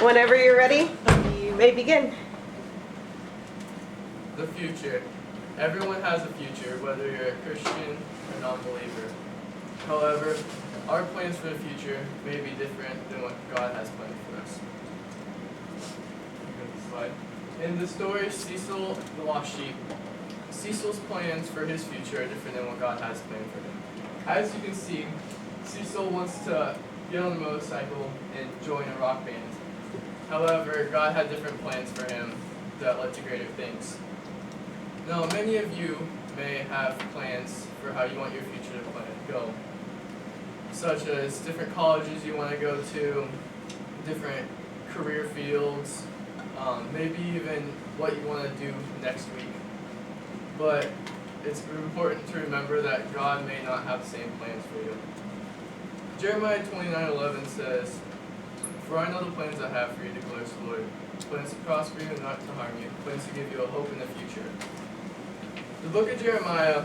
Whenever you're ready, you may begin. The future. Everyone has a future, whether you're a Christian or non-believer. However, our plans for the future may be different than what God has planned for us. Slide. In the story Cecil the Lost Sheep, Cecil's plans for his future are different than what God has planned for him. As you can see, Cecil wants to get on a motorcycle and join a rock band. However, God had different plans for him that led to greater things. Now, many of you may have plans for how you want your future to go, such as different colleges you want to go to, different career fields, maybe even what you want to do next week. But it's important to remember that God may not have the same plans for you. Jeremiah 29:11 says, "For I know the plans I have for you, declares the Lord, plans to prosper you and not to harm you, plans to give you a hope in the future." The book of Jeremiah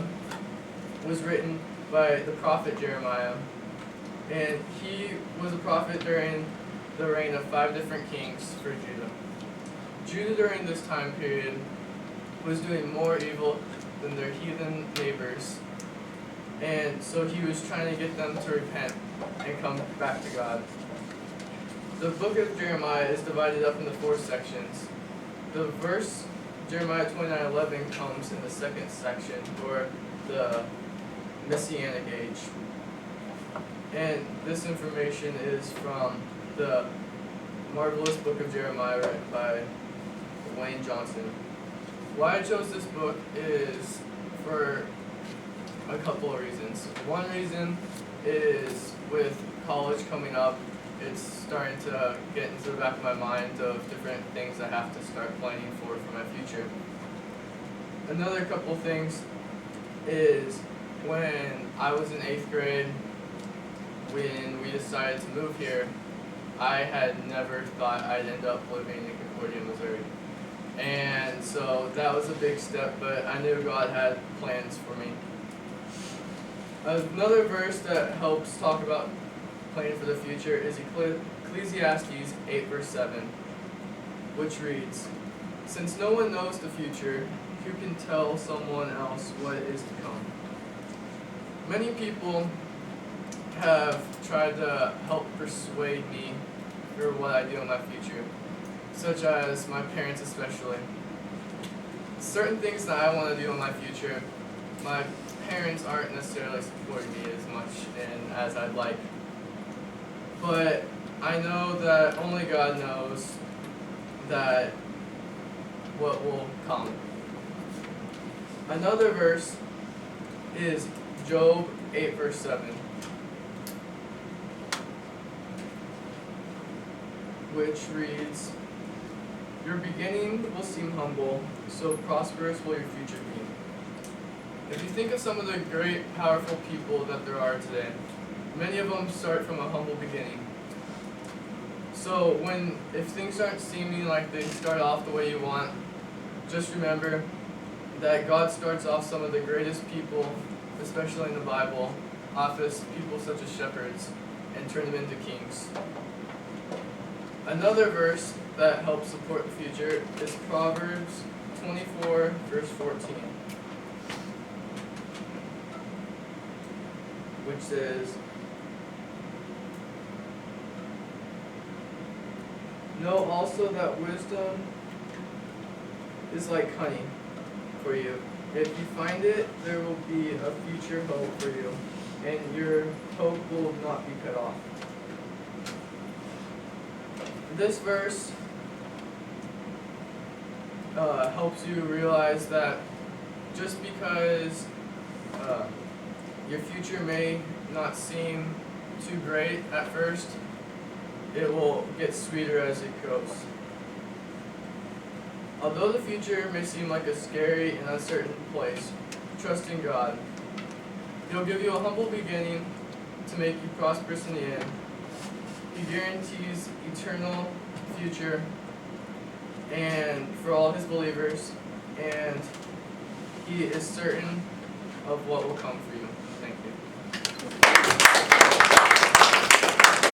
was written by the prophet Jeremiah, and he was a prophet during the reign of 5 different kings for Judah. Judah during this time period was doing more evil than their heathen neighbors, and so he was trying to get them to repent and come back to God. The book of Jeremiah is divided up into 4 sections. The verse Jeremiah 29:11 comes in the second section, or the Messianic age. And this information is from the marvelous book of Jeremiah written by Wayne Johnson. Why I chose this book is for a couple of reasons. One reason is with college coming up, it's starting to get into the back of my mind of different things I have to start planning for my future. Another couple things is when I was in 8th grade, when we decided to move here, I had never thought I'd end up living in Concordia, Missouri. And so that was a big step, but I knew God had plans for me. Another verse that helps talk about planning for the future is Ecclesiastes 8 verse 7, which reads, "Since no one knows the future, who can tell someone else what is to come?" Many people have tried to help persuade me for what I do in my future, such as my parents especially. Certain things that I want to do in my future, my parents aren't necessarily supporting me as much and as I'd like. But I know that only God knows that what will come. Another verse is Job 8 verse 7, which reads, "Your beginning will seem humble, so prosperous will your future be." If you think of some of the great, powerful people that there are today, many of them start from a humble beginning. So if things aren't seeming like they start off the way you want, just remember that God starts off some of the greatest people, especially in the Bible, off as people such as shepherds, and turn them into kings. Another verse that helps support the future is Proverbs 24 verse 14. Which says, "Know also that wisdom is like honey for you. If you find it, there will be a future hope for you, and your hope will not be cut off." This verse helps you realize that just because your future may not seem too great at first, it will get sweeter as it goes. Although the future may seem like a scary and uncertain place, trust in God. He'll give you a humble beginning to make you prosperous in the end. He guarantees eternal future and for all his believers, and he is certain of what will come for you.